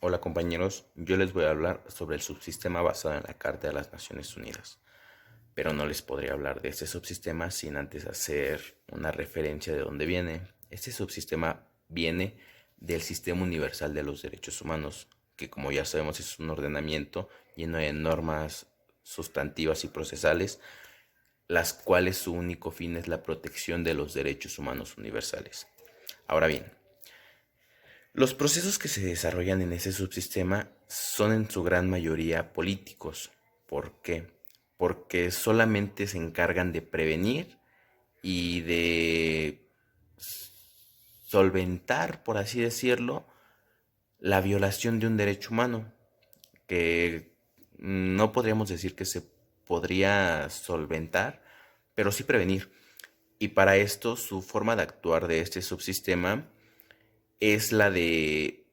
Hola compañeros, yo les voy a hablar sobre el subsistema basado en la Carta de las Naciones Unidas, pero no les podría hablar de este subsistema sin antes hacer una referencia de dónde viene. Este subsistema viene del Sistema Universal de los Derechos Humanos, que como ya sabemos es un ordenamiento lleno de normas sustantivas y procesales, las cuales su único fin es la protección de los derechos humanos universales. Ahora bien, los procesos que se desarrollan en ese subsistema son en su gran mayoría políticos. ¿Por qué? Porque solamente se encargan de prevenir y de solventar, por así decirlo, la violación de un derecho humano, que no podríamos decir que se podría solventar, pero sí prevenir. Y para esto su forma de actuar de este subsistema es la de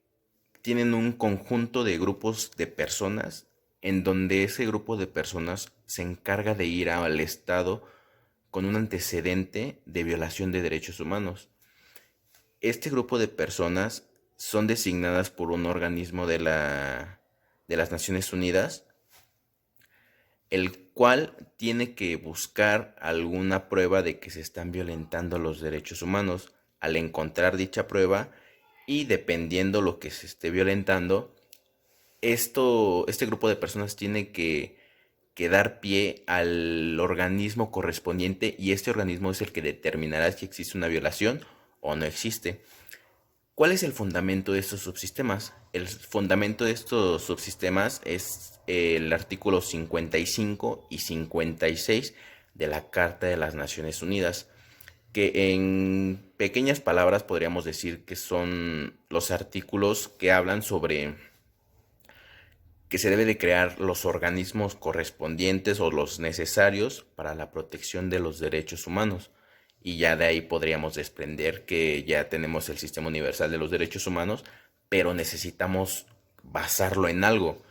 tienen un conjunto de grupos de personas en donde ese grupo de personas se encarga de ir al Estado con un antecedente de violación de derechos humanos. Este grupo de personas son designadas por un organismo de las Naciones Unidas, el cual tiene que buscar alguna prueba de que se están violentando los derechos humanos. Al encontrar dicha prueba y dependiendo lo que se esté violentando, este grupo de personas tiene que dar pie al organismo correspondiente y este organismo es el que determinará si existe una violación o no existe. ¿Cuál es el fundamento de estos subsistemas? El fundamento de estos subsistemas es el artículo 55 y 56 de la Carta de las Naciones Unidas, que en pequeñas palabras podríamos decir que son los artículos que hablan sobre que se debe de crear los organismos correspondientes o los necesarios para la protección de los derechos humanos. Y ya de ahí podríamos desprender que ya tenemos el sistema universal de los derechos humanos, pero necesitamos basarlo en algo.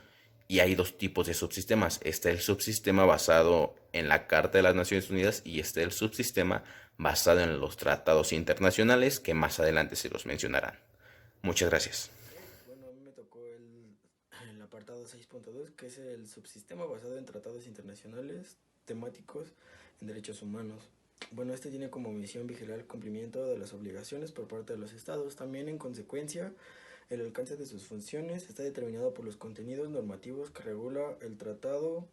Y hay dos tipos de subsistemas. Está el subsistema basado en la Carta de las Naciones Unidas y está el subsistema basado en los tratados internacionales que más adelante se los mencionarán. Muchas gracias. Ok, bueno, a mí me tocó el apartado 6.2, que es el subsistema basado en tratados internacionales temáticos en derechos humanos. Bueno, este tiene como misión vigilar el cumplimiento de las obligaciones por parte de los estados. También, en consecuencia, el alcance de sus funciones está determinado por los contenidos normativos que regula el tratado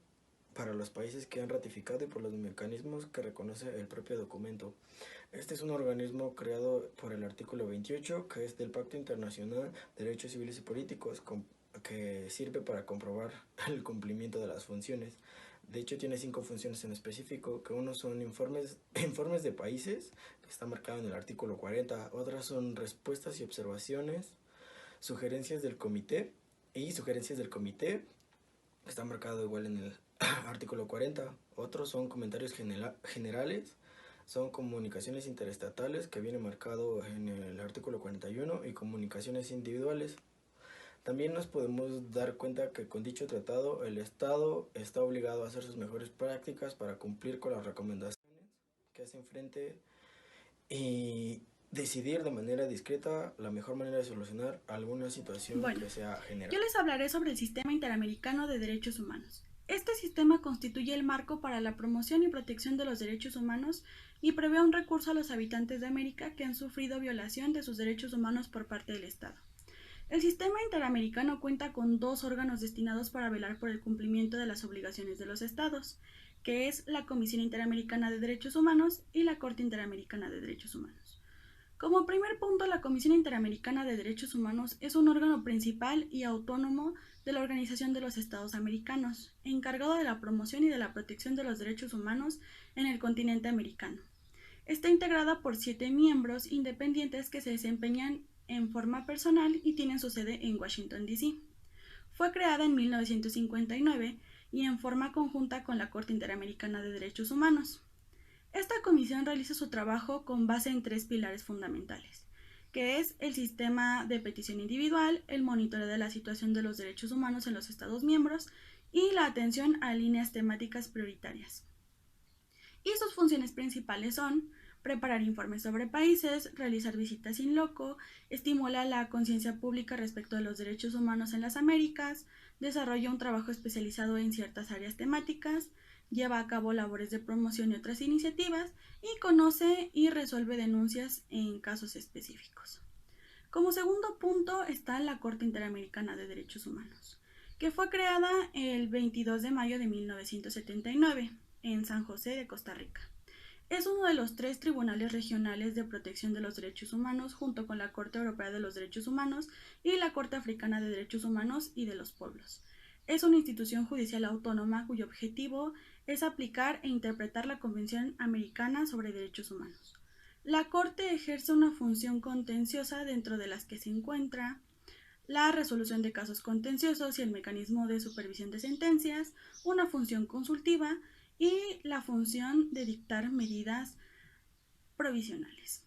para los países que han ratificado y por los mecanismos que reconoce el propio documento. Este es un organismo creado por el artículo 28, que es del Pacto Internacional de Derechos Civiles y Políticos, que sirve para comprobar el cumplimiento de las funciones. De hecho, tiene 5 funciones en específico, que uno son informes de países, que está marcado en el artículo 40, otras son respuestas y observaciones, sugerencias del comité, que está marcado igual en el artículo 40, otros son comentarios generales, son comunicaciones interestatales, que viene marcado en el artículo 41, y comunicaciones individuales. También nos podemos dar cuenta que con dicho tratado el Estado está obligado a hacer sus mejores prácticas para cumplir con las recomendaciones que hacen frente y decidir de manera discreta la mejor manera de solucionar alguna situación Bueno, que sea yo general. les hablaré sobre el Sistema Interamericano de Derechos Humanos. Este sistema constituye el marco para la promoción y protección de los derechos humanos y prevé un recurso a los habitantes de América que han sufrido violación de sus derechos humanos por parte del Estado. El sistema interamericano cuenta con dos órganos destinados para velar por el cumplimiento de las obligaciones de los estados, que es la Comisión Interamericana de Derechos Humanos y la Corte Interamericana de Derechos Humanos. Como primer punto, la Comisión Interamericana de Derechos Humanos es un órgano principal y autónomo de la Organización de los Estados Americanos, encargado de la promoción y de la protección de los derechos humanos en el continente americano. Está integrada por 7 miembros independientes que se desempeñan en forma personal y tienen su sede en Washington, D.C. Fue creada en 1959 y en forma conjunta con la Corte Interamericana de Derechos Humanos. Esta comisión realiza su trabajo con base en 3 pilares fundamentales, que es el sistema de petición individual, el monitoreo de la situación de los derechos humanos en los Estados miembros y la atención a líneas temáticas prioritarias. Y sus funciones principales son preparar informes sobre países, realizar visitas in loco, estimula la conciencia pública respecto de los derechos humanos en las Américas, desarrolla un trabajo especializado en ciertas áreas temáticas, lleva a cabo labores de promoción y otras iniciativas y conoce y resuelve denuncias en casos específicos. Como segundo punto está la Corte Interamericana de Derechos Humanos, que fue creada el 22 de mayo de 1979 en San José de Costa Rica. Es uno de los 3 tribunales regionales de protección de los derechos humanos junto con la Corte Europea de los Derechos Humanos y la Corte Africana de Derechos Humanos y de los Pueblos. Es una institución judicial autónoma cuyo objetivo es aplicar e interpretar la Convención Americana sobre Derechos Humanos. La Corte ejerce una función contenciosa dentro de las que se encuentra la resolución de casos contenciosos y el mecanismo de supervisión de sentencias, una función consultiva y la función de dictar medidas provisionales.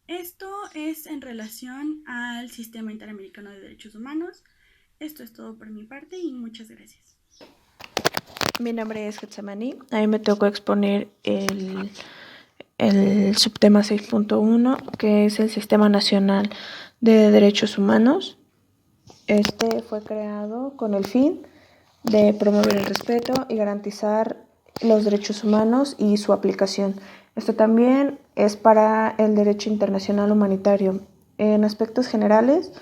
Esto es en relación al Sistema Interamericano de Derechos Humanos. Esto es todo por mi parte y muchas gracias. Mi nombre es Getsamani. A mí me tocó exponer el subtema 6.1, que es el Sistema Nacional de Derechos Humanos. Este fue creado con el fin de promover el respeto y garantizar los derechos humanos y su aplicación. Esto también es para el derecho internacional humanitario. En aspectos generales,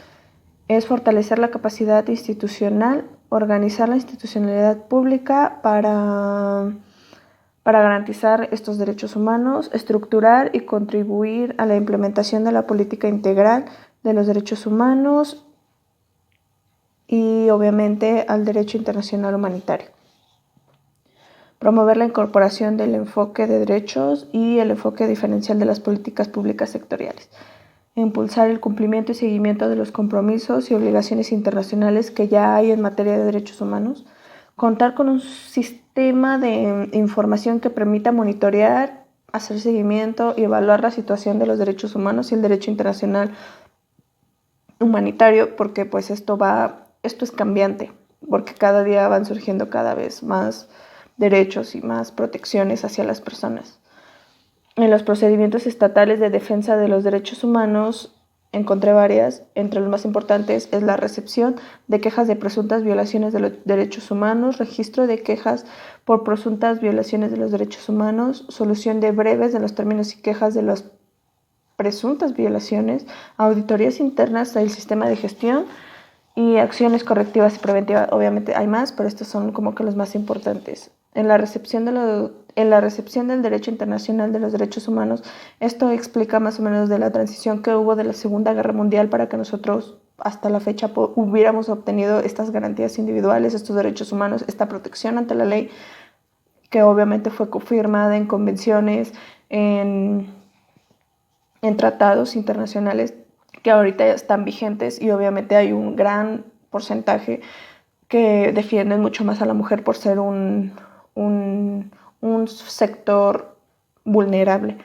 es fortalecer la capacidad institucional, organizar la institucionalidad pública para garantizar estos derechos humanos, estructurar y contribuir a la implementación de la política integral de los derechos humanos y obviamente al derecho internacional humanitario. Promover la incorporación del enfoque de derechos y el enfoque diferencial de las políticas públicas sectoriales. Impulsar el cumplimiento y seguimiento de los compromisos y obligaciones internacionales que ya hay en materia de derechos humanos. Contar con un sistema de información que permita monitorear, hacer seguimiento y evaluar la situación de los derechos humanos y el derecho internacional humanitario, porque pues esto es cambiante, porque cada día van surgiendo cada vez más derechos y más protecciones hacia las personas. En los procedimientos estatales de defensa de los derechos humanos encontré varias. Entre los más importantes es la recepción de quejas de presuntas violaciones de los derechos humanos, registro de quejas por presuntas violaciones de los derechos humanos, solución de breves de los términos y quejas de las presuntas violaciones, auditorías internas del sistema de gestión y acciones correctivas y preventivas. Obviamente hay más, pero estos son como que los más importantes. En la recepción del derecho internacional de los derechos humanos, esto explica más o menos de la transición que hubo de la Segunda Guerra Mundial para que nosotros hasta la fecha hubiéramos obtenido estas garantías individuales, estos derechos humanos, esta protección ante la ley, que obviamente fue confirmada en convenciones, en tratados internacionales que ahorita están vigentes, y obviamente hay un gran porcentaje que defienden mucho más a la mujer por ser un sector vulnerable.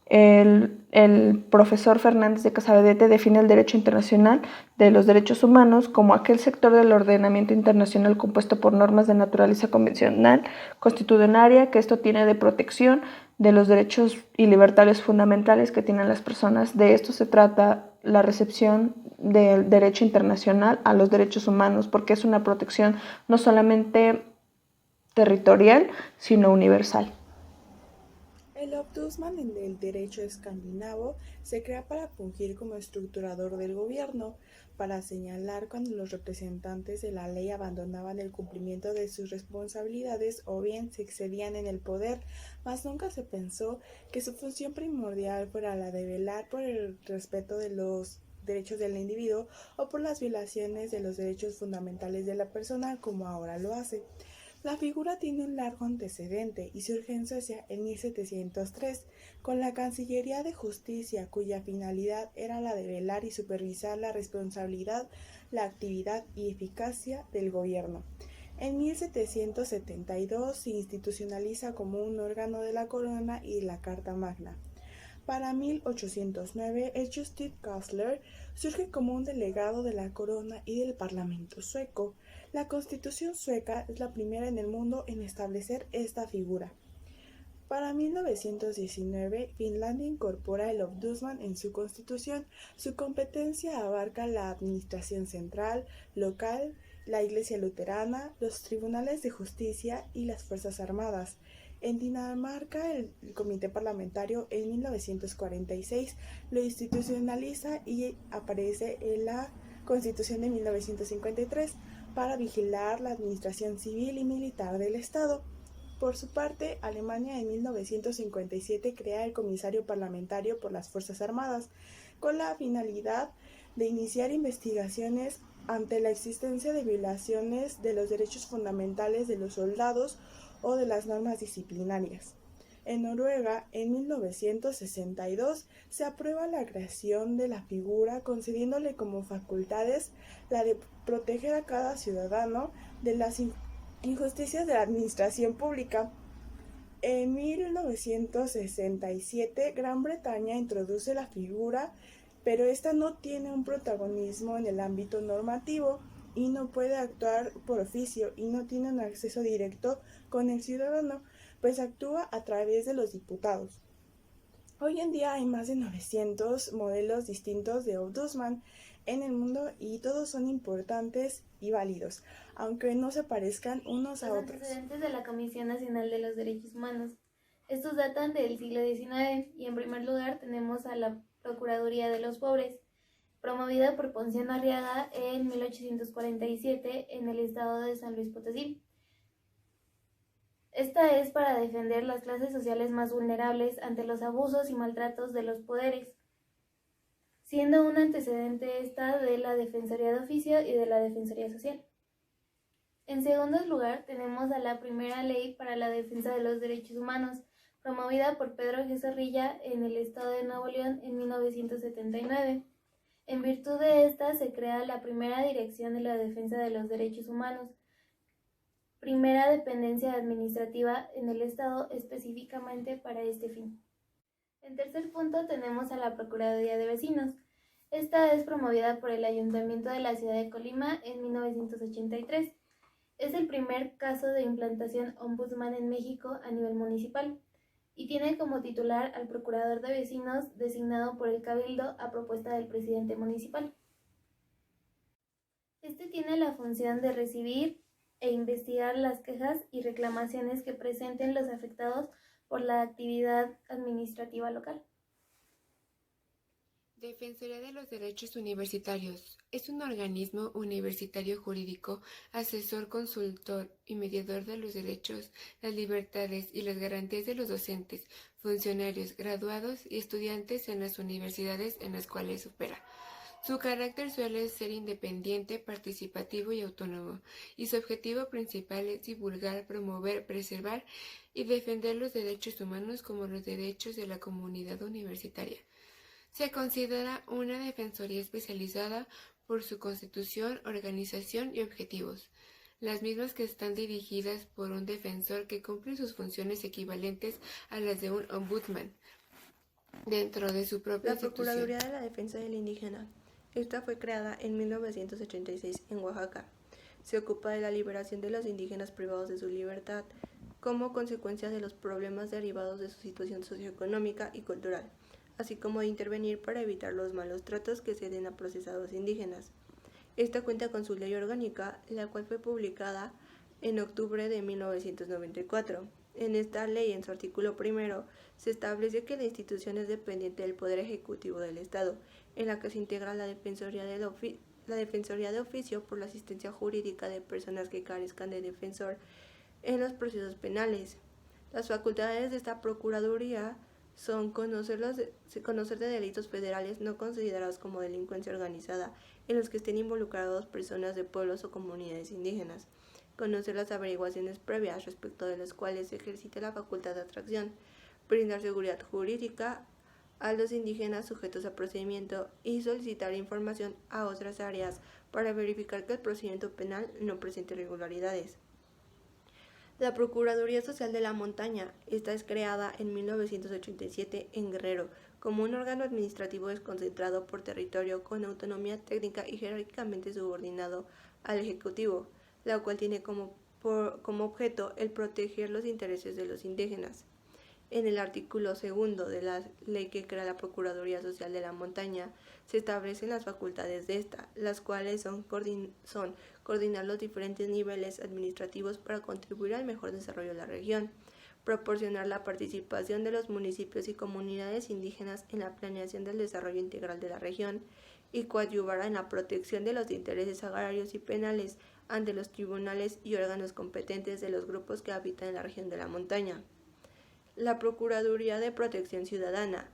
El profesor Fernández de Casabedete define el derecho internacional de los derechos humanos como aquel sector del ordenamiento internacional compuesto por normas de naturaleza convencional, constitucionaria, que esto tiene de protección de los derechos y libertades fundamentales que tienen las personas. De esto se trata la recepción del derecho internacional a los derechos humanos, porque es una protección no solamente territorial, sino universal. El ombudsman en el derecho escandinavo se crea para fungir como estructurador del gobierno, para señalar cuando los representantes de la ley abandonaban el cumplimiento de sus responsabilidades o bien se excedían en el poder, mas nunca se pensó que su función primordial fuera la de velar por el respeto de los derechos del individuo o por las violaciones de los derechos fundamentales de la persona, como ahora lo hace. La figura tiene un largo antecedente y surge en Suecia en 1703 con la Cancillería de Justicia, cuya finalidad era la de velar y supervisar la responsabilidad, la actividad y eficacia del gobierno. En 1772 se institucionaliza como un órgano de la corona y la Carta Magna. Para 1809, el Justitiekanslern surge como un delegado de la corona y del parlamento sueco. La Constitución sueca es la primera en el mundo en establecer esta figura. Para 1919, Finlandia incorpora el Ombudsman en su constitución. Su competencia abarca la administración central, local, la Iglesia luterana, los tribunales de justicia y las Fuerzas Armadas. En Dinamarca, el Comité Parlamentario en 1946 lo institucionaliza y aparece en la Constitución de 1953 para vigilar la administración civil y militar del Estado. Por su parte, Alemania en 1957 crea el Comisario Parlamentario por las Fuerzas Armadas, con la finalidad de iniciar investigaciones ante la existencia de violaciones de los derechos fundamentales de los soldados o de las normas disciplinarias. En Noruega, en 1962, se aprueba la creación de la figura, concediéndole como facultades la de proteger a cada ciudadano de las injusticias de la administración pública. En 1967, Gran Bretaña introduce la figura, pero esta no tiene un protagonismo en el ámbito normativo y no puede actuar por oficio y no tiene un acceso directo con el ciudadano, pues actúa a través de los diputados. Hoy en día hay más de 900 modelos distintos de Ombudsman en el mundo y todos son importantes y válidos, aunque no se parezcan unos a Los otros. antecedentes de la Comisión Nacional de los Derechos Humanos. Estos datan del siglo XIX y en primer lugar tenemos a la Procuraduría de los Pobres, promovida por Ponciano Arriaga en 1847 en el estado de San Luis Potosí. Esta es para defender las clases sociales más vulnerables ante los abusos y maltratos de los poderes, siendo un antecedente esta de la Defensoría de Oficio y de la Defensoría Social. En segundo lugar, tenemos a la primera ley para la defensa de los derechos humanos, promovida por Pedro G. Zorrilla en el estado de Nuevo León en 1979. En virtud de esta se crea la primera Dirección de la Defensa de los Derechos Humanos, primera dependencia administrativa en el estado específicamente para este fin. En tercer punto tenemos a la Procuraduría de Vecinos. Esta es promovida por el Ayuntamiento de la ciudad de Colima en 1983. Es el primer caso de implantación ombudsman en México a nivel municipal y tiene como titular al Procurador de Vecinos designado por el Cabildo a propuesta del presidente municipal. Este tiene la función de recibir e investigar las quejas y reclamaciones que presenten los afectados por la actividad administrativa local. Defensoría de los Derechos Universitarios. Es un organismo universitario jurídico, asesor, consultor y mediador de los derechos, las libertades y las garantías de los docentes, funcionarios, graduados y estudiantes en las universidades en las cuales opera. Su carácter suele ser independiente, participativo y autónomo, y su objetivo principal es divulgar, promover, preservar y defender los derechos humanos como los derechos de la comunidad universitaria. Se considera una defensoría especializada por su constitución, organización y objetivos, las mismas que están dirigidas por un defensor que cumple sus funciones equivalentes a las de un ombudsman dentro de su propia institución. La Procuraduría de la Defensa del Indígena. Esta fue creada en 1986 en Oaxaca. Se ocupa de la liberación de los indígenas privados de su libertad como consecuencia de los problemas derivados de su situación socioeconómica y cultural, así como de intervenir para evitar los malos tratos que se den a procesados indígenas. Esta cuenta con su ley orgánica, la cual fue publicada en octubre de 1994. En esta ley, en su artículo primero, se establece que la institución es dependiente del Poder Ejecutivo del Estado, en la que se integra la Defensoría de Oficio por la asistencia jurídica de personas que carezcan de defensor en los procesos penales. Las facultades de esta Procuraduría son conocer de delitos federales no considerados como delincuencia organizada en los que estén involucrados personas de pueblos o comunidades indígenas, conocer las averiguaciones previas respecto de las cuales se ejercita la facultad de atracción, brindar seguridad jurídica a los indígenas sujetos a procedimiento y solicitar información a otras áreas para verificar que el procedimiento penal no presente irregularidades. La Procuraduría Social de la Montaña. Esta es creada en 1987 en Guerrero como un órgano administrativo desconcentrado por territorio con autonomía técnica y jerárquicamente subordinado al Ejecutivo, la cual tiene como objeto el proteger los intereses de los indígenas. En el artículo 2 de la ley que crea la Procuraduría Social de la Montaña, se establecen las facultades de esta, las cuales son coordinar los diferentes niveles administrativos para contribuir al mejor desarrollo de la región, proporcionar la participación de los municipios y comunidades indígenas en la planeación del desarrollo integral de la región y coadyuvar en la protección de los intereses agrarios y penales ante los tribunales y órganos competentes de los grupos que habitan en la región de la montaña. La Procuraduría de Protección Ciudadana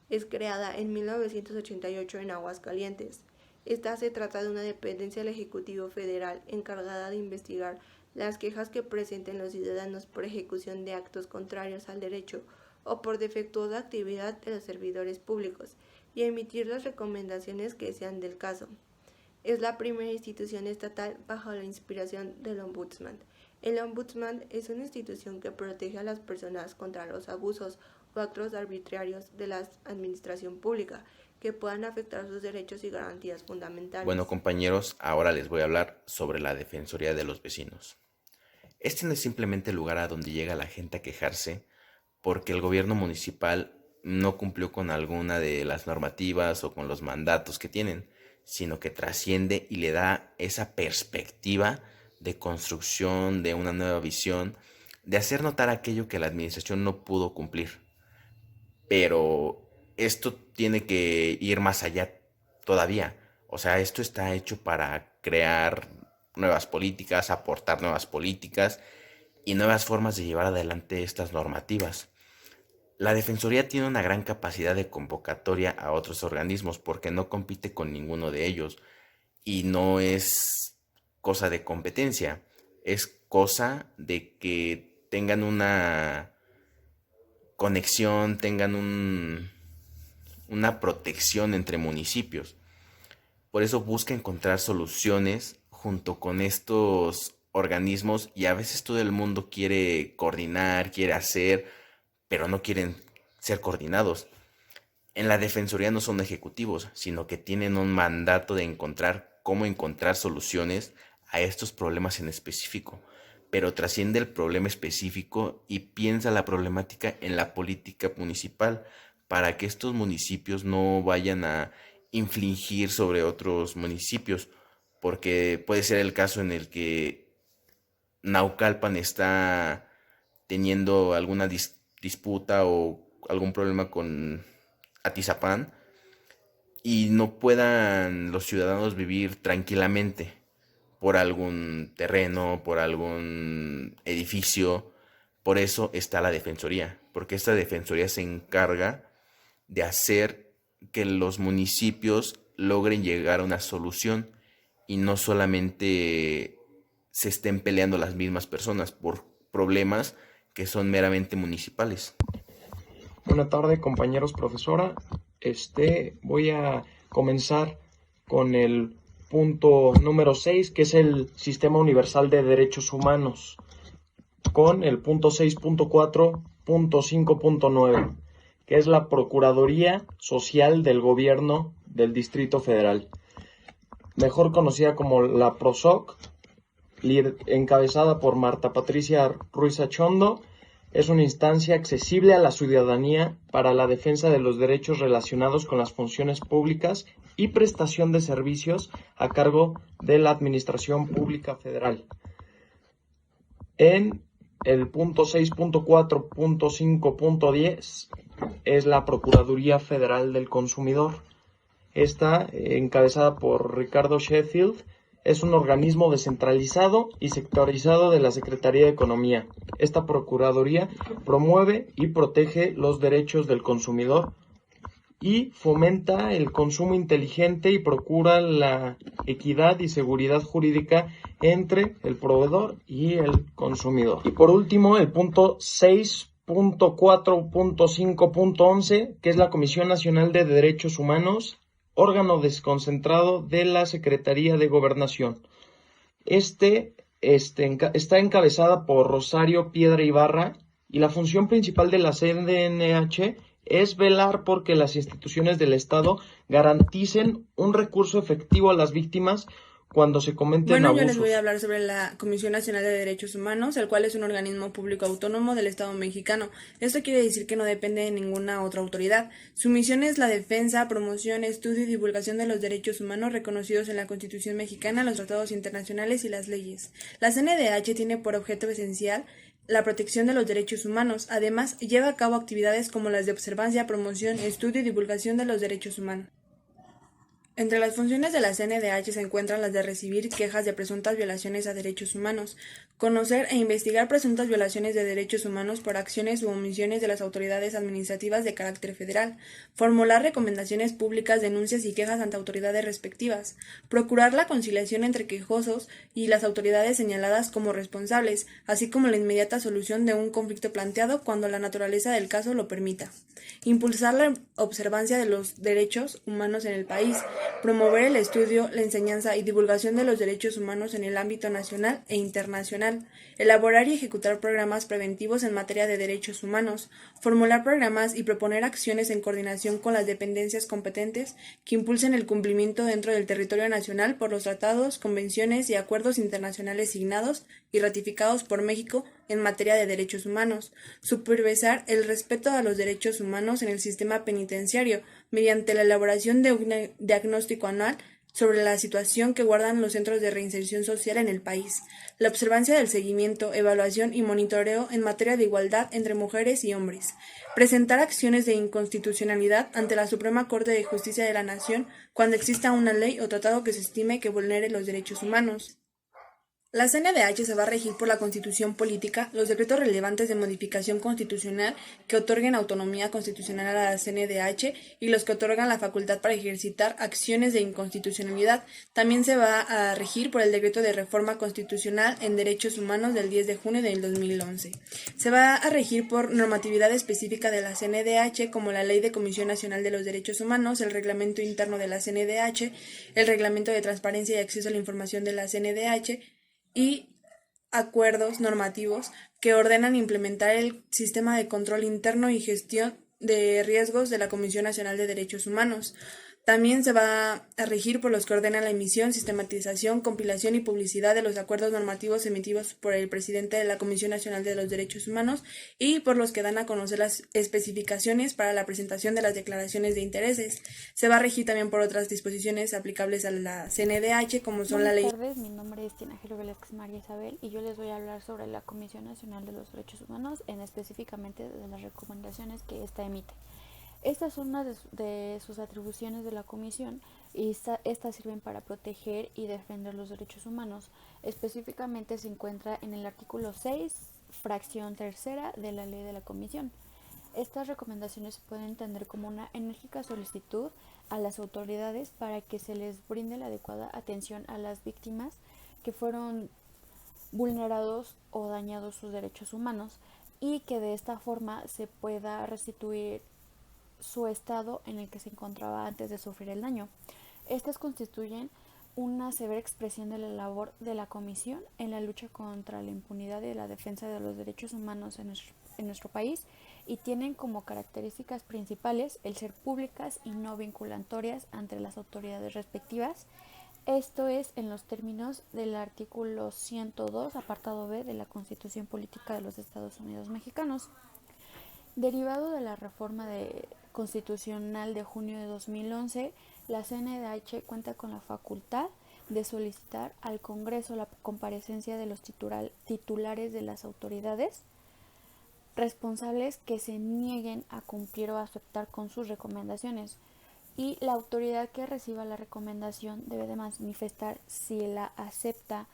es creada en 1988 en Aguascalientes. Esta se trata de una dependencia del Ejecutivo Federal encargada de investigar las quejas que presenten los ciudadanos por ejecución de actos contrarios al derecho o por defectuosa actividad de los servidores públicos y emitir las recomendaciones que sean del caso. Es la primera institución estatal bajo la inspiración del Ombudsman. El Ombudsman es una institución que protege a las personas contra los abusos o actos arbitrarios de la administración pública que puedan afectar sus derechos y garantías fundamentales. Bueno, compañeros, ahora les voy a hablar sobre la Defensoría de los Vecinos. Este no es simplemente el lugar a donde llega la gente a quejarse porque el gobierno municipal no cumplió con alguna de las normativas o con los mandatos que tienen, sino que trasciende y le da esa perspectiva de construcción, de una nueva visión, de hacer notar aquello que la administración no pudo cumplir. Pero esto tiene que ir más allá todavía. O sea, esto está hecho para crear nuevas políticas, aportar nuevas políticas y nuevas formas de llevar adelante estas normativas. La Defensoría tiene una gran capacidad de convocatoria a otros organismos porque no compite con ninguno de ellos y no es cosa de competencia, es cosa de que tengan una conexión, tengan una protección entre municipios. Por eso busca encontrar soluciones junto con estos organismos y a veces todo el mundo quiere coordinar, quiere hacer, pero no quieren ser coordinados. En la Defensoría no son ejecutivos, sino que tienen un mandato de encontrar cómo encontrar soluciones a estos problemas en específico, pero trasciende el problema específico y piensa la problemática en la política municipal para que estos municipios no vayan a infligir sobre otros municipios, porque puede ser el caso en el que Naucalpan está teniendo alguna disputa o algún problema con Atizapán y no puedan los ciudadanos vivir tranquilamente por algún terreno, por algún edificio. Por eso está la Defensoría, porque esta Defensoría se encarga de hacer que los municipios logren llegar a una solución y no solamente se estén peleando las mismas personas por problemas que son meramente municipales. Buenas tardes, compañeros, profesora. Voy a comenzar con el punto número 6, que es el Sistema Universal de Derechos Humanos, con el punto 6.4.5.9, que es la Procuraduría Social del Gobierno del Distrito Federal, mejor conocida como la PROSOC, encabezada por Marta Patricia Ruiz Achondo. Es una instancia accesible a la ciudadanía para la defensa de los derechos relacionados con las funciones públicas y prestación de servicios a cargo de la Administración Pública Federal. En el punto 6.4.5.10 es la Procuraduría Federal del Consumidor. Esta, encabezada por Ricardo Sheffield, es un organismo descentralizado y sectorizado de la Secretaría de Economía. Esta Procuraduría promueve y protege los derechos del consumidor y fomenta el consumo inteligente y procura la equidad y seguridad jurídica entre el proveedor y el consumidor. Y por último, el punto 6.4.5.11, que es la Comisión Nacional de Derechos Humanos, órgano desconcentrado de la Secretaría de Gobernación. Está encabezada por Rosario Piedra Ibarra y la función principal de la CNDH es velar por que las instituciones del Estado garanticen un recurso efectivo a las víctimas cuando se cometen Bueno, yo les abusos. voy a hablar sobre la Comisión Nacional de Derechos Humanos, el cual es un organismo público autónomo del Estado mexicano. Esto quiere decir que no depende de ninguna otra autoridad. Su misión es la defensa, promoción, estudio y divulgación de los derechos humanos reconocidos en la Constitución mexicana, los tratados internacionales y las leyes. La CNDH tiene por objeto esencial la protección de los derechos humanos. Además, lleva a cabo actividades como las de observancia, promoción, estudio y divulgación de los derechos humanos. Entre las funciones de la CNDH se encuentran las de recibir quejas de presuntas violaciones a derechos humanos, conocer e investigar presuntas violaciones de derechos humanos por acciones u omisiones de las autoridades administrativas de carácter federal, formular recomendaciones públicas, denuncias y quejas ante autoridades respectivas, procurar la conciliación entre quejosos y las autoridades señaladas como responsables, así como la inmediata solución de un conflicto planteado cuando la naturaleza del caso lo permita, impulsar la observancia de los derechos humanos en el país, promover el estudio, la enseñanza y divulgación de los derechos humanos en el ámbito nacional e internacional, elaborar y ejecutar programas preventivos en materia de derechos humanos, formular programas y proponer acciones en coordinación con las dependencias competentes que impulsen el cumplimiento dentro del territorio nacional por los tratados, convenciones y acuerdos internacionales signados y ratificados por México en materia de derechos humanos, supervisar el respeto a los derechos humanos en el sistema penitenciario mediante la elaboración de un diagnóstico anual sobre la situación que guardan los centros de reinserción social en el país, la observancia del seguimiento, evaluación y monitoreo en materia de igualdad entre mujeres y hombres, presentar acciones de inconstitucionalidad ante la Suprema Corte de Justicia de la Nación cuando exista una ley o tratado que se estime que vulnere los derechos humanos. La CNDH se va a regir por la Constitución Política, los decretos relevantes de modificación constitucional que otorguen autonomía constitucional a la CNDH y los que otorgan la facultad para ejercitar acciones de inconstitucionalidad. También se va a regir por el decreto de reforma constitucional en derechos humanos del 10 de junio del 2011. Se va a regir por normatividad específica de la CNDH como la Ley de Comisión Nacional de los Derechos Humanos, el reglamento interno de la CNDH, el reglamento de transparencia y acceso a la información de la CNDH, y acuerdos normativos que ordenan implementar el sistema de control interno y gestión de riesgos de la Comisión Nacional de Derechos Humanos. También se va a regir por los que ordenan la emisión, sistematización, compilación y publicidad de los acuerdos normativos emitidos por el presidente de la Comisión Nacional de los Derechos Humanos y por los que dan a conocer las especificaciones para la presentación de las declaraciones de intereses. Se va a regir también por otras disposiciones aplicables a la CNDH, como son la ley. Buenas tardes, mi nombre es Tinajero Velázquez María Isabel y yo les voy a hablar sobre la Comisión Nacional de los Derechos Humanos, específicamente de las recomendaciones que ésta emite. Estas son unas de sus atribuciones de la Comisión y estas sirven para proteger y defender los derechos humanos. Específicamente se encuentra en el artículo 6, fracción tercera de la ley de la Comisión. Estas recomendaciones se pueden entender como una enérgica solicitud a las autoridades para que se les brinde la adecuada atención a las víctimas que fueron vulnerados o dañados sus derechos humanos y que de esta forma se pueda restituir su estado en el que se encontraba antes de sufrir el daño. Estas constituyen una severa expresión de la labor de la Comisión en la lucha contra la impunidad y la defensa de los derechos humanos en nuestro país y tienen como características principales el ser públicas y no vinculatorias ante las autoridades respectivas. Esto es en los términos del artículo 102, apartado B de la Constitución Política de los Estados Unidos Mexicanos. Derivado de la reforma constitucional de junio de 2011, la CNDH cuenta con la facultad de solicitar al Congreso la comparecencia de los titulares de las autoridades responsables que se nieguen a cumplir o a aceptar con sus recomendaciones, y la autoridad que reciba la recomendación debe de manifestar si la acepta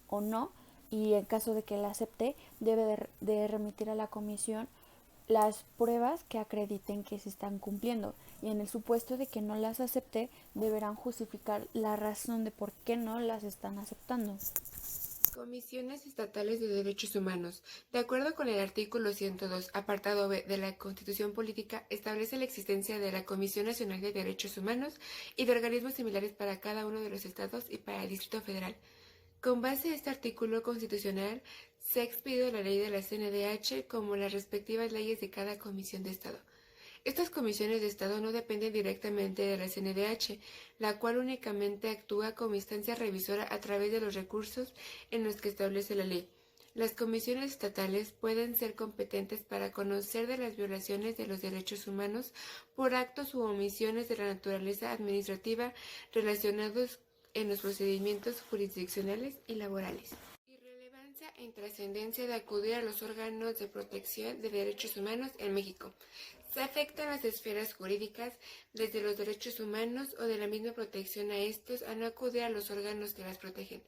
o no, y en caso de que la acepte debe de remitir a la comisión las pruebas que acrediten que se están cumpliendo, y en el supuesto de que no las acepte deberán justificar la razón de por qué no las están aceptando. Comisiones estatales de derechos humanos. De acuerdo con el artículo 102, apartado B de la Constitución Política, establece la existencia de la Comisión Nacional de Derechos Humanos y de organismos similares para cada uno de los estados y para el Distrito Federal. Con base a este artículo constitucional, se ha expedido la ley de la CNDH como las respectivas leyes de cada comisión de Estado. Estas comisiones de Estado no dependen directamente de la CNDH, la cual únicamente actúa como instancia revisora a través de los recursos en los que establece la ley. Las comisiones estatales pueden ser competentes para conocer de las violaciones de los derechos humanos por actos u omisiones de la naturaleza administrativa relacionados en los procedimientos jurisdiccionales y laborales. Irrelevancia e trascendencia de acudir a los órganos de protección de derechos humanos en México. Se afectan las esferas jurídicas, desde los derechos humanos o de la misma protección a estos, a no acudir a los órganos que las protegen,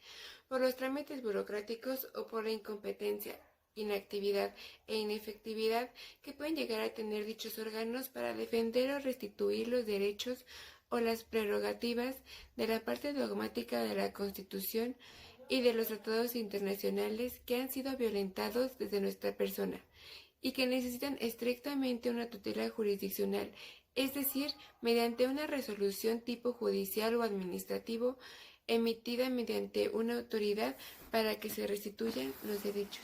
por los trámites burocráticos o por la incompetencia, inactividad e inefectividad que pueden llegar a tener dichos órganos para defender o restituir los derechos o las prerrogativas de la parte dogmática de la Constitución y de los tratados internacionales que han sido violentados desde nuestra persona y que necesitan estrictamente una tutela jurisdiccional, es decir, mediante una resolución tipo judicial o administrativo emitida mediante una autoridad para que se restituyan los derechos.